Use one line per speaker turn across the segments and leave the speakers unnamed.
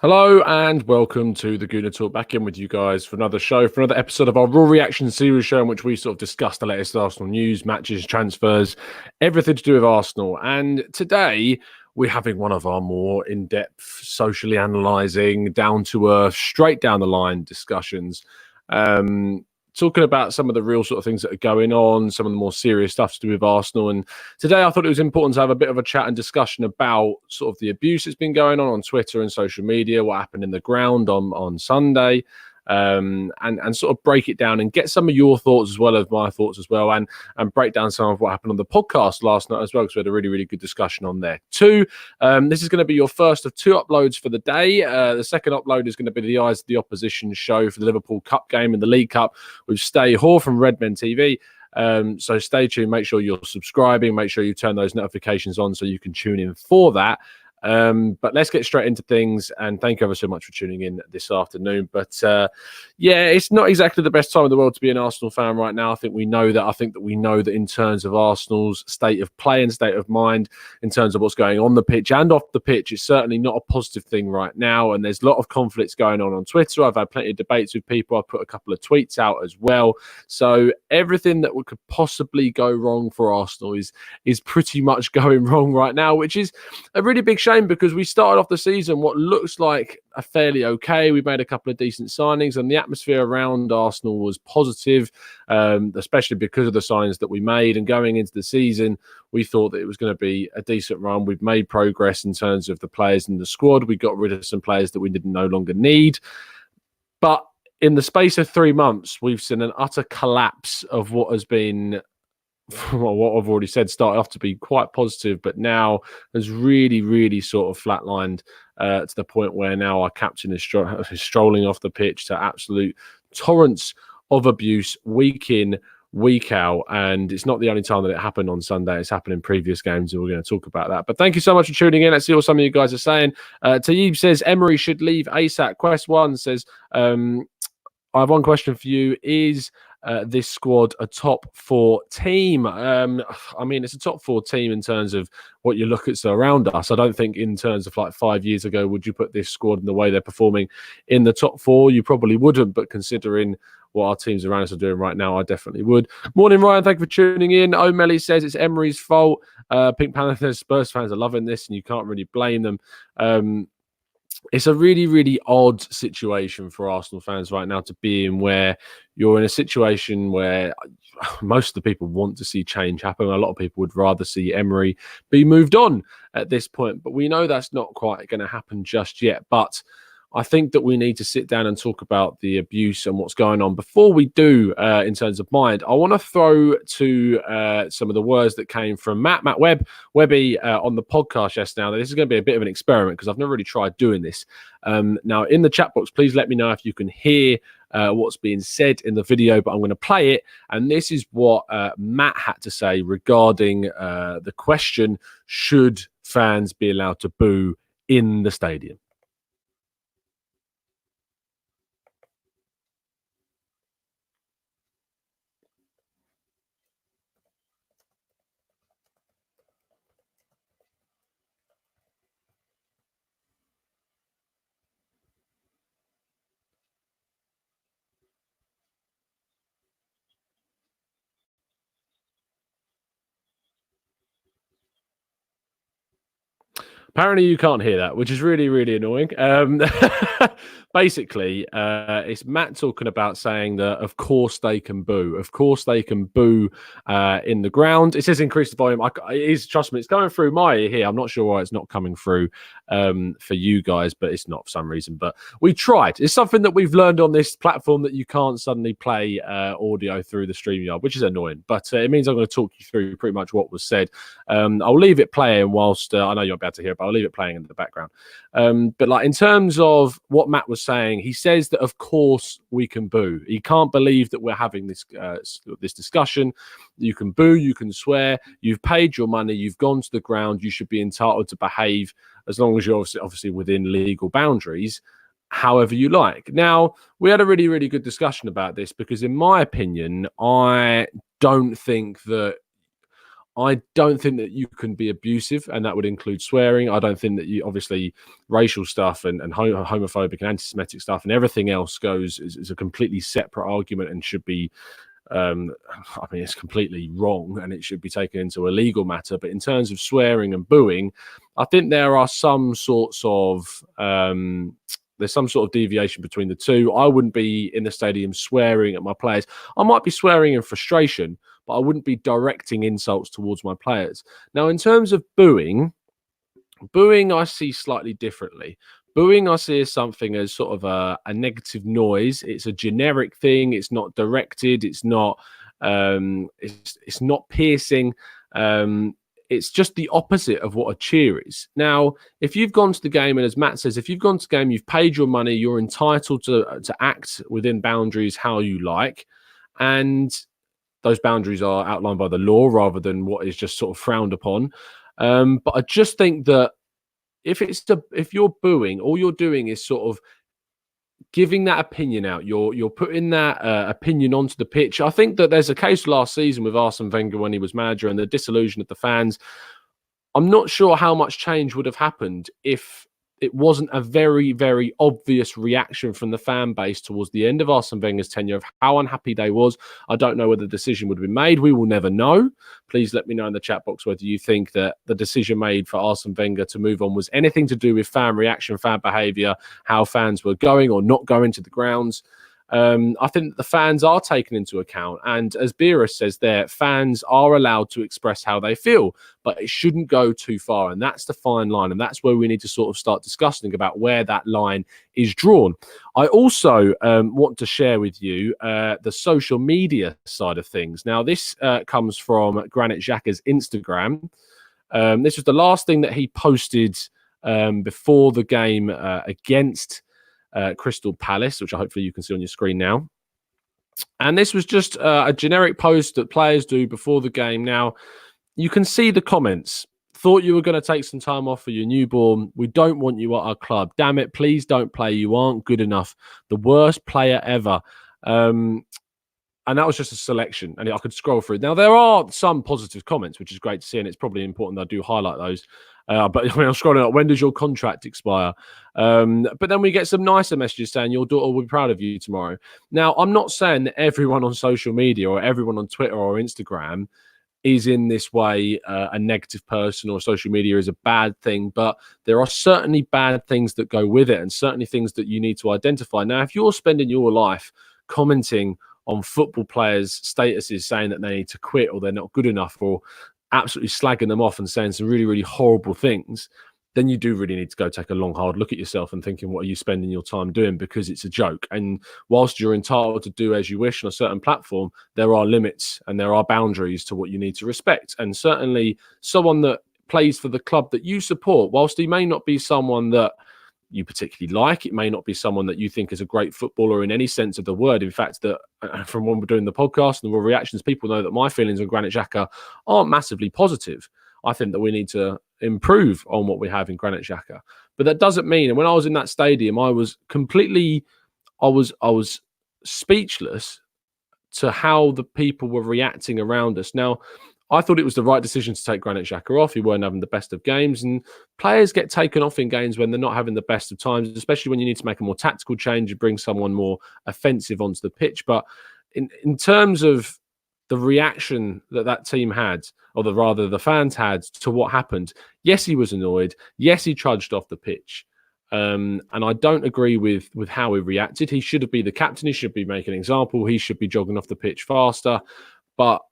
Hello and welcome to the Gooner Talk. Back in with you guys for another show, for another episode of our Raw Reaction series show in which we sort of discuss the latest Arsenal news, matches, transfers, everything to do with Arsenal. And today we're having one of our more in-depth, socially analysing, down-to-earth, straight down the line discussions. Talking about some of the real sort of things that are going on, some of the more serious stuff to do with Arsenal. And today I thought it was important to have a bit of a chat and discussion about sort of the abuse that's been going on Twitter and social media, what happened in the ground on Sunday, and sort of break it down and get some of your thoughts as well as my thoughts as well, and break down some of what happened on the podcast last night as well, because we had a really, really good discussion on there too. This is going to be your first of two uploads for the day. The second upload is going to be the Eyes of the Opposition show for the Liverpool Cup game in the League Cup with Stay Hoare from Redmen TV. So stay tuned, make sure you're subscribing, make sure you turn those notifications on so you can tune in for that. But let's get straight into things, and thank you ever so much for tuning in this afternoon. But yeah, it's not exactly the best time in the world to be an Arsenal fan right now. I think we know that in terms of Arsenal's state of play and state of mind, in terms of what's going on the pitch and off the pitch, it's certainly not a positive thing right now. And there's a lot of conflicts going on Twitter. I've had plenty of debates with people. I've put a couple of tweets out as well. So everything that could possibly go wrong for Arsenal is pretty much going wrong right now, which is a really big shame, because we started off the season what looks like a fairly okay. We made a couple of decent signings, and the atmosphere around Arsenal was positive, especially because of the signings that we made. And going into the season, we thought that it was going to be a decent run. We've made progress in terms of the players in the squad. We got rid of some players that we didn't no longer need. But in the space of 3 months, we've seen an utter collapse of what has been, well, what I've already said, started off to be quite positive, but now has really, really sort of flatlined to the point where now our captain is strolling off the pitch to absolute torrents of abuse week in, week out. And it's not the only time that it happened on Sunday. It's happened in previous games, and we're going to talk about that. But thank you so much for tuning in. Let's see what some of you guys are saying. Tayyib says Emery should leave ASAP. Quest One says, I have one question for you. Is this squad a top 4 team? I mean, it's a top 4 team in terms of what you look at around us. I don't think in terms of like 5 years ago, would you put this squad in the way they're performing in the top 4? You probably wouldn't, but considering what our teams around us are doing right now, I definitely would. Morning, Ryan. Thank you for tuning in. O'Malley says it's Emery's fault. Pink Panther Spurs fans are loving this, and you can't really blame them. It's a really, really odd situation for Arsenal fans right now to be in, where you're in a situation where most of the people want to see change happen. A lot of people would rather see Emery be moved on at this point, but we know that's not quite going to happen just yet. But I think that we need to sit down and talk about the abuse and what's going on. Before we do, in terms of mind, I want to throw to some of the words that came from Matt Webby on the podcast yesterday. Now, this is going to be a bit of an experiment because I've never really tried doing this. Now, in the chat box, please let me know if you can hear what's being said in the video, but I'm going to play it. And this is what Matt had to say regarding the question, should fans be allowed to boo in the stadium? Apparently, you can't hear that, which is really, really annoying. Basically, it's Matt talking about saying that, of course, they can boo. Of course, they can boo in the ground. It says increase the volume. Trust me, it's going through my ear here. I'm not sure why it's not coming through for you guys, but it's not for some reason. But we tried. It's something that we've learned on this platform, that you can't suddenly play audio through the StreamYard, which is annoying. But it means I'm going to talk you through pretty much what was said. I'll leave it playing whilst I know you're about to hear it, but I'll leave it playing in the background. But like in terms of what Matt was saying, he says that of course we can boo. He can't believe that we're having this this discussion. You can boo, you can swear. You've paid your money. You've gone to the ground. You should be entitled to behave as long as you're obviously within legal boundaries, however you like. Now, we had a really, really good discussion about this because, in my opinion, I don't think that I don't think that you can be abusive, and that would include swearing. I don't think that you, obviously, racial stuff and homophobic and anti-Semitic stuff and everything else is a completely separate argument and should be, I mean, it's completely wrong and it should be taken into a legal matter. But in terms of swearing and booing, I think there are some sorts of there's some sort of deviation between the two. I wouldn't be in the stadium swearing at my players. I might be swearing in frustration, but I wouldn't be directing insults towards my players. Now, in terms of booing I see slightly differently. Booing I see as something as sort of a negative noise. It's a generic thing. It's not directed. It's not it's not piercing. It's just the opposite of what a cheer is. Now, if you've gone to the game, and as Matt says, if you've gone to the game, you've paid your money, you're entitled to act within boundaries how you like. And those boundaries are outlined by the law rather than what is just sort of frowned upon. But I just think that if you're booing, all you're doing is sort of giving that opinion out. You're putting that opinion onto the pitch. I think that there's a case last season with Arsene Wenger when he was manager and the disillusion of the fans. I'm not sure how much change would have happened if it wasn't a very, very obvious reaction from the fan base towards the end of Arsene Wenger's tenure of how unhappy they was. I don't know whether the decision would have been made. We will never know. Please let me know in the chat box whether you think that the decision made for Arsene Wenger to move on was anything to do with fan reaction, fan behaviour, how fans were going or not going to the grounds. I think the fans are taken into account. And as Beerus says there, fans are allowed to express how they feel, but it shouldn't go too far. And that's the fine line. And that's where we need to sort of start discussing about where that line is drawn. I also want to share with you the social media side of things. Now, this comes from Granit Xhaka's Instagram. This was the last thing that he posted before the game against Crystal Palace, which hopefully you can see on your screen now. And this was just a generic post that players do before the game. Now, you can see the comments. Thought you were going to take some time off for your newborn. We don't want you at our club. Damn it, please don't play. You aren't good enough. The worst player ever. And that was just a selection, and I could scroll through. Now, there are some positive comments, which is great to see, and it's probably important that I do highlight those. But when I'm scrolling up, when does your contract expire? But then we get some nicer messages saying your daughter will be proud of you tomorrow. Now, I'm not saying that everyone on social media or everyone on Twitter or Instagram is in this way a negative person, or social media is a bad thing, but there are certainly bad things that go with it, and certainly things that you need to identify. Now, if you're spending your life commenting on football players' statuses saying that they need to quit or they're not good enough, or absolutely slagging them off and saying some really, really horrible things, then you do really need to go take a long, hard look at yourself and thinking, what are you spending your time doing? Because it's a joke. And whilst you're entitled to do as you wish on a certain platform, there are limits and there are boundaries to what you need to respect. And certainly someone that plays for the club that you support, whilst he may not be someone that you particularly like, it may not be someone that you think is a great footballer in any sense of the word. In fact, that from when we're doing the podcast and the reactions, people know that my feelings on Granit Xhaka aren't massively positive. I think that we need to improve on what we have in Granit Xhaka. But that doesn't mean, and when I was in that stadium, I was speechless to how the people were reacting around us. Now, I thought it was the right decision to take Granit Xhaka off. He weren't having the best of games, and players get taken off in games when they're not having the best of times, especially when you need to make a more tactical change and bring someone more offensive onto the pitch. But in terms of the reaction that team had, or rather the fans had to what happened, yes, he was annoyed. Yes, he trudged off the pitch. And I don't agree with how he reacted. He should have been the captain. He should be making an example. He should be jogging off the pitch faster. But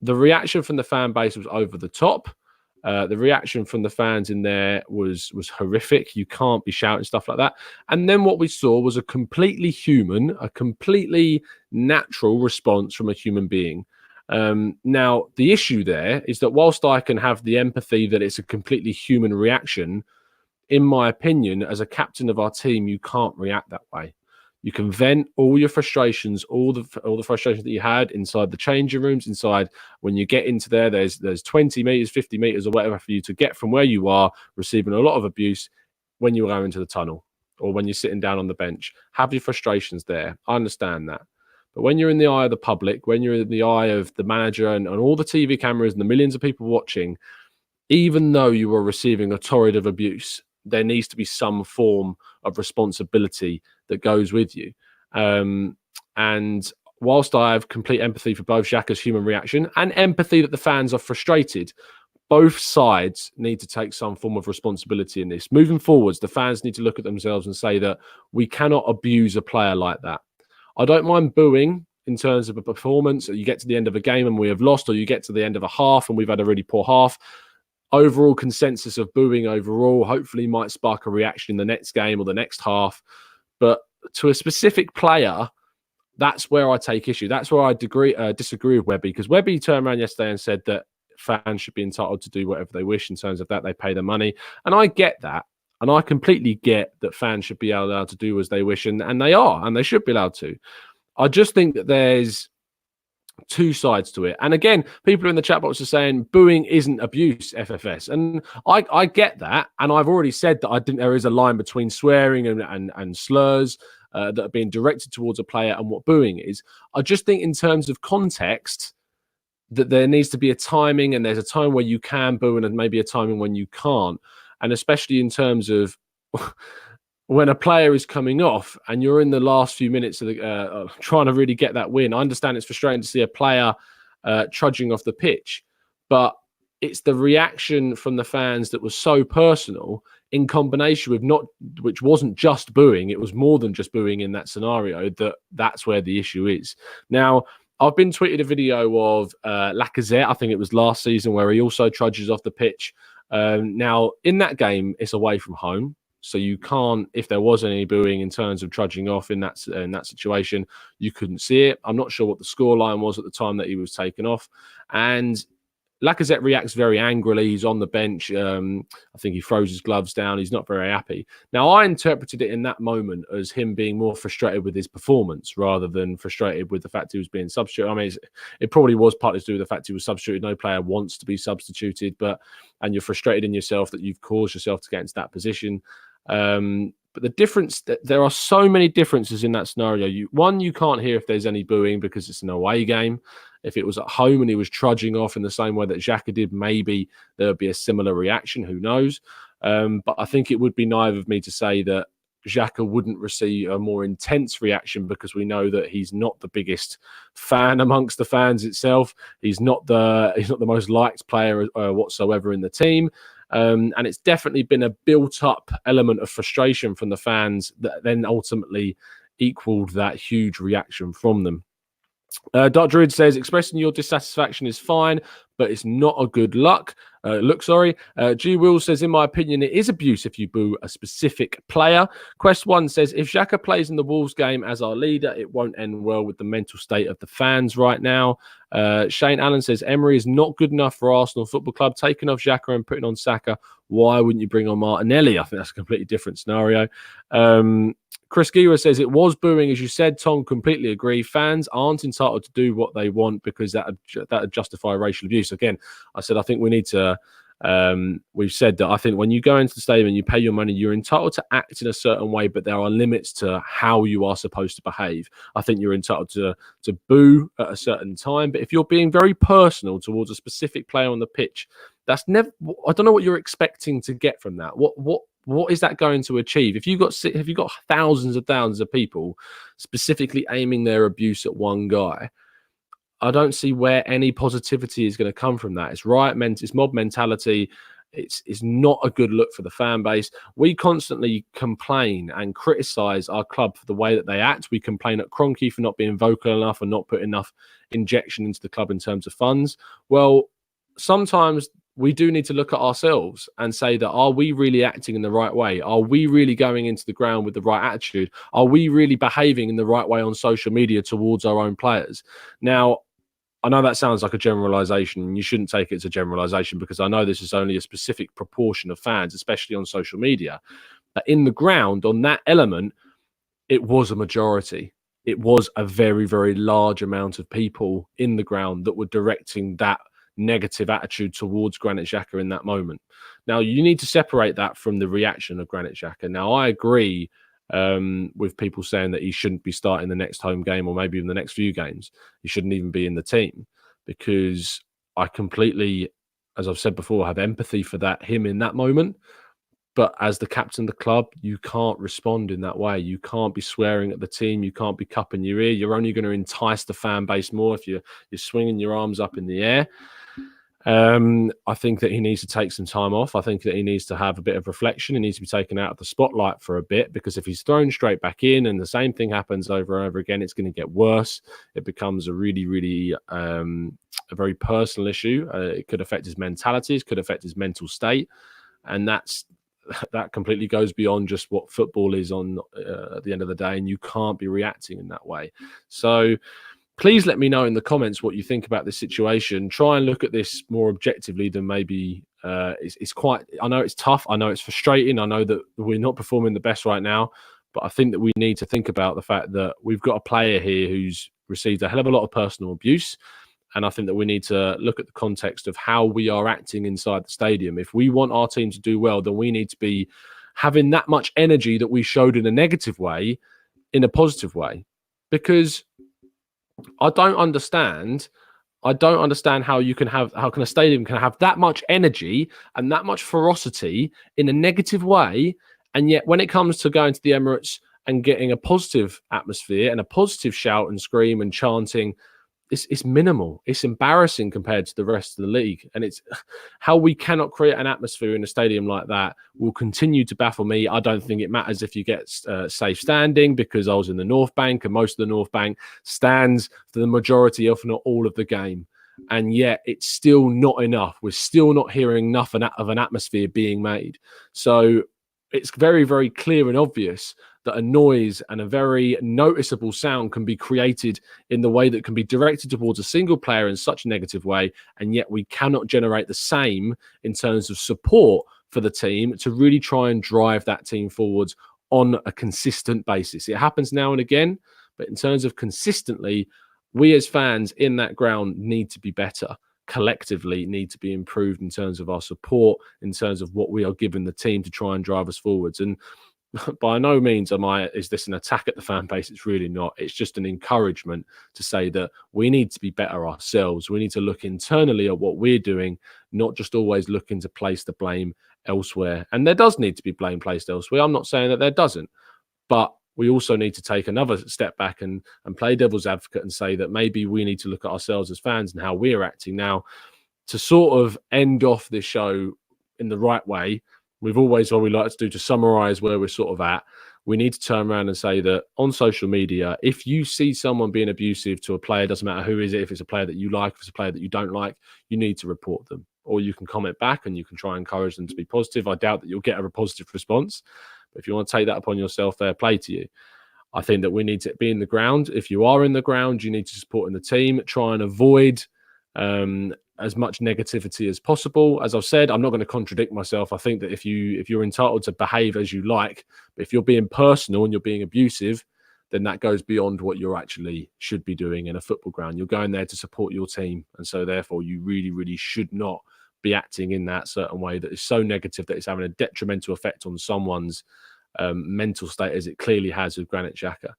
the reaction from the fan base was over the top. The reaction from the fans in there was horrific. You can't be shouting stuff like that. And then what we saw was a completely human, a completely natural response from a human being. Now, the issue there is that whilst I can have the empathy that it's a completely human reaction, in my opinion, as a captain of our team, you can't react that way. You can vent all your frustrations, all the frustrations that you had inside the changing rooms, inside when you get into there, there's 20 meters, 50 meters or whatever for you to get from where you are, receiving a lot of abuse when you go into the tunnel or when you're sitting down on the bench. Have your frustrations there. I understand that. But when you're in the eye of the public, when you're in the eye of the manager and all the TV cameras and the millions of people watching, even though you are receiving a torrent of abuse, there needs to be some form of responsibility that goes with you. And whilst I have complete empathy for both Xhaka's human reaction and empathy that the fans are frustrated, both sides need to take some form of responsibility in this. Moving forwards, the fans need to look at themselves and say that we cannot abuse a player like that. I don't mind booing in terms of a performance. You get to the end of a game and we have lost, or you get to the end of a half and we've had a really poor half. Overall consensus of booing overall hopefully might spark a reaction in the next game or the next half. But to a specific player, that's where I take issue. That's where I disagree with Webby, because Webby turned around yesterday and said that fans should be entitled to do whatever they wish in terms of that. They pay the money. And I get that. And I completely get that fans should be allowed to do as they wish. And they are, and they should be allowed to. I just think that there's two sides to it. And again, people in the chat box are saying booing isn't abuse, FFS. And I get that. And I've already said that I think there is a line between swearing and slurs that are being directed towards a player and what booing is. I just think in terms of context, that there needs to be a timing, and there's a time where you can boo and maybe a timing when you can't. And especially in terms of when a player is coming off and you're in the last few minutes of the, trying to really get that win. I understand it's frustrating to see a player trudging off the pitch, but it's the reaction from the fans that was so personal in combination with which wasn't just booing. It was more than just booing in that scenario. That's where the issue is. Now, I've been tweeted a video of Lacazette, I think it was last season, where he also trudges off the pitch. Now, in that game, it's away from home. So you can't, if there was any booing in terms of trudging off in that situation, you couldn't see it. I'm not sure what the scoreline was at the time that he was taken off. And Lacazette reacts very angrily. He's on the bench. I think he throws his gloves down. He's not very happy. Now, I interpreted it in that moment as him being more frustrated with his performance rather than frustrated with the fact he was being substituted. I mean, it probably was partly to do with the fact he was substituted. No player wants to be substituted, and you're frustrated in yourself that you've caused yourself to get into that position. But the difference, there are so many differences in that scenario. You can't hear if there's any booing because it's an away game. If it was at home and he was trudging off in the same way that Xhaka did, maybe there would be a similar reaction. Who knows? But I think it would be naive of me to say that Xhaka wouldn't receive a more intense reaction, because we know that he's not the biggest fan amongst the fans itself. He's not the most liked player whatsoever in the team. And it's definitely been a built-up element of frustration from the fans that then ultimately equaled that huge reaction from them. Dark Druid says, expressing your dissatisfaction is fine, but it's not a good look. G Will says, in my opinion, it is abuse if you boo a specific player. Quest 1 says, if Xhaka plays in the Wolves game as our leader, it won't end well with the mental state of the fans right now. Shane Allen says, Emery is not good enough for Arsenal Football Club. Taking off Xhaka and putting on Saka, why wouldn't you bring on Martinelli? I think that's a completely different scenario. Chris Giwa says, it was booing, as you said, Tom. Completely agree. Fans aren't entitled to do what they want because that would justify racial abuse. Again, I said, I think we need to, we've said that I think when you go into the stadium and you pay your money, you're entitled to act in a certain way, but there are limits to how you are supposed to behave. I think you're entitled to boo at a certain time, but if you're being very personal towards a specific player on the pitch, that's never, I don't know what you're expecting to get from that. What is that going to achieve? If you've got thousands of people specifically aiming their abuse at one guy, I don't see where any positivity is going to come from that. It's it's mob mentality. It's not a good look for the fan base. We constantly complain and criticize our club for the way that they act. We complain at Kroenke for not being vocal enough and not putting enough injection into the club in terms of funds. Well, sometimes we do need to look at ourselves and say that, are we really acting in the right way? Are we really going into the ground with the right attitude? Are we really behaving in the right way on social media towards our own players? Now, I know that sounds like a generalization, and you shouldn't take it as a generalization, because I know this is only a specific proportion of fans, especially on social media. But in the ground, on that element, it was a majority. It was a very, very large amount of people in the ground that were directing that negative attitude towards Granit Xhaka in that moment. Now, you need to separate that from the reaction of Granit Xhaka. Now, I agree with people saying that he shouldn't be starting the next home game or maybe even the next few games. He shouldn't even be in the team, because I completely, as I've said before, have empathy for him in that moment. But as the captain of the club, you can't respond in that way. You can't be swearing at the team. You can't be cupping your ear. You're only going to entice the fan base more if you're swinging your arms up in the air. I think that he needs to take some time off. I think that he needs to have a bit of reflection. He needs to be taken out of the spotlight for a bit, because if he's thrown straight back in and the same thing happens over and over again, it's going to get worse. It becomes a really, really a very personal issue. It could affect his mentality. It could affect his mental state. And that completely goes beyond just what football is on at the end of the day, and you can't be reacting in that way. So please let me know in the comments what you think about this situation. Try and look at this more objectively than maybe it's quite. I know it's tough. I know it's frustrating. I know that we're not performing the best right now, but I think that we need to think about the fact that we've got a player here who's received a hell of a lot of personal abuse. And I think that we need to look at the context of how we are acting inside the stadium. If we want our team to do well, then we need to be having that much energy that we showed in a negative way, in a positive way. Because I don't understand how a stadium can have that much energy and that much ferocity in a negative way, and yet when it comes to going to the Emirates and getting a positive atmosphere and a positive shout and scream and chanting, it's minimal. It's embarrassing compared to the rest of the league. And it's how we cannot create an atmosphere in a stadium like that will continue to baffle me. I don't think it matters if you get safe standing, because I was in the North Bank and most of the North Bank stands for the majority, if not all, of the game. And yet it's still not enough. We're still not hearing enough of an atmosphere being made. So it's very, very clear and obvious that a noise and a very noticeable sound can be created in the way that can be directed towards a single player in such a negative way, and yet we cannot generate the same in terms of support for the team to really try and drive that team forwards on a consistent basis. It happens now and again, but in terms of consistently, we as fans in that ground need to be better. Collectively need to be improved in terms of our support, in terms of what we are giving the team to try and drive us forwards. And by no means is this an attack at the fan base. It's really not. It's just an encouragement to say that we need to be better ourselves. We need to look internally at what we're doing, not just always looking to place the blame elsewhere. And there does need to be blame placed elsewhere. I'm not saying that there doesn't, but we also need to take another step back and play devil's advocate and say that maybe we need to look at ourselves as fans and how we're acting now to sort of end off this show in the right way. We've always, what we like to do to summarize where we're sort of at, we need to turn around and say that on social media, if you see someone being abusive to a player, doesn't matter who is it, if it's a player that you like, if it's a player that you don't like, you need to report them. Or you can comment back and you can try and encourage them to be positive. I doubt that you'll get a positive response. But if you want to take that upon yourself, fair play to you. I think that we need to be in the ground. If you are in the ground, you need to support in the team. Try and avoid as much negativity as possible. As I've said, I'm not going to contradict myself. I think that if you're entitled to behave as you like, but if you're being personal and you're being abusive, then that goes beyond what you actually should be doing in a football ground. You're going there to support your team, and so therefore you really, really should not be acting in that certain way that is so negative that it's having a detrimental effect on someone's mental state, as it clearly has with Granit Xhaka.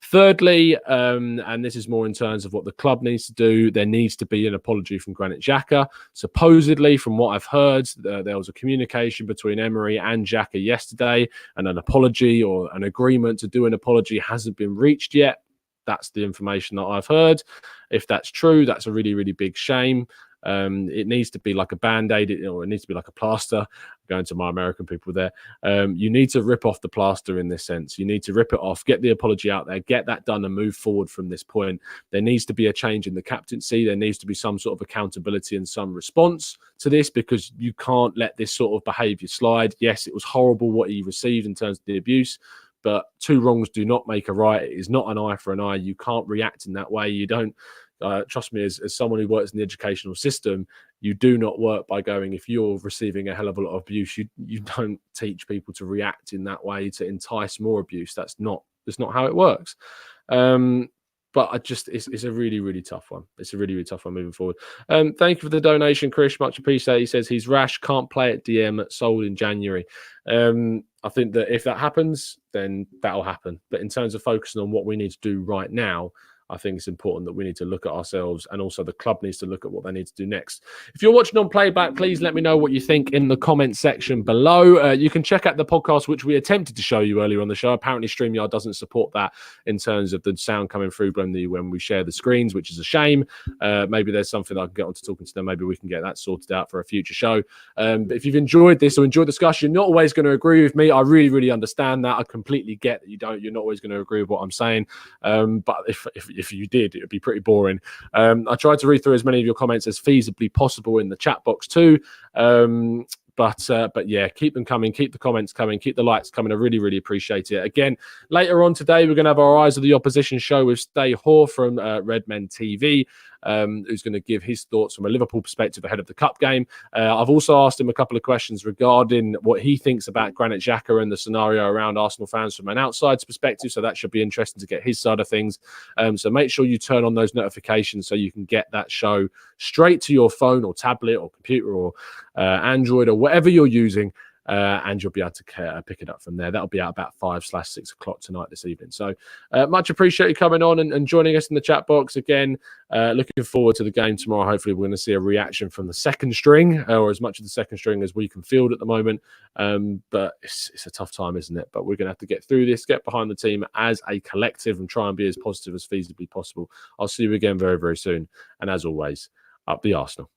Thirdly, and this is more in terms of what the club needs to do, there needs to be an apology from Granit Xhaka. Supposedly, from what I've heard, there was a communication between Emery and Xhaka yesterday, and an apology or an agreement to do an apology hasn't been reached yet. That's the information that I've heard. If that's true, that's a really, really big shame. It needs to be like a band-aid, or it needs to be like a plaster. Going to my American people there, you need to rip off the plaster in this sense. You need to rip it off, get the apology out there, get that done, and move forward from this point. There needs to be a change in the captaincy. There needs to be some sort of accountability and some response to this, because you can't let this sort of behaviour slide. Yes, it was horrible what he received in terms of the abuse, but two wrongs do not make a right. It is not an eye for an eye. You can't react in that way. You don't. Trust me, as someone who works in the educational system, you do not work by going, if you're receiving a hell of a lot of abuse, you don't teach people to react in that way to entice more abuse. That's not how it works. but it's a really, really tough one. It's a really, really tough one moving forward. Thank you for the donation, Chris. Much appreciated. He says he's rash, can't play at DM, sold in January. I think that if that happens, then that'll happen. But in terms of focusing on what we need to do right now, I think it's important that we need to look at ourselves, and also the club needs to look at what they need to do next. If you're watching on playback, please let me know what you think in the comment section below. You can check out the podcast, which we attempted to show you earlier on the show. Apparently, StreamYard doesn't support that in terms of the sound coming through when we share the screens, which is a shame. Maybe there's something I can get on to talking to them. Maybe we can get that sorted out for a future show. But if you've enjoyed this or enjoyed the discussion, you're not always going to agree with me. I really, really understand that. I completely get that you're not always going to agree with what I'm saying. But if you did, it would be pretty boring. I tried to read through as many of your comments as feasibly possible in the chat box too. But yeah, keep them coming, keep the comments coming, keep the likes coming. I really, really appreciate it. Again, later on today, we're going to have our Eyes of the Opposition show with Stay Hoare from Red Men TV, who's going to give his thoughts from a Liverpool perspective ahead of the Cup game. I've also asked him a couple of questions regarding what he thinks about Granit Xhaka and the scenario around Arsenal fans from an outside's perspective, so that should be interesting to get his side of things. So make sure you turn on those notifications so you can get that show straight to your phone or tablet or computer or Android or whatever you're using, and you'll be able to pick it up from there. That'll be out about 5/6 o'clock tonight this evening. So much appreciate you coming on and joining us in the chat box. Again, looking forward to the game tomorrow. Hopefully we're going to see a reaction from the second string, or as much of the second string as we can field at the moment. But it's a tough time, isn't it? But we're going to have to get through this, get behind the team as a collective, and try and be as positive as feasibly possible. I'll see you again very, very soon. And as always, up the Arsenal.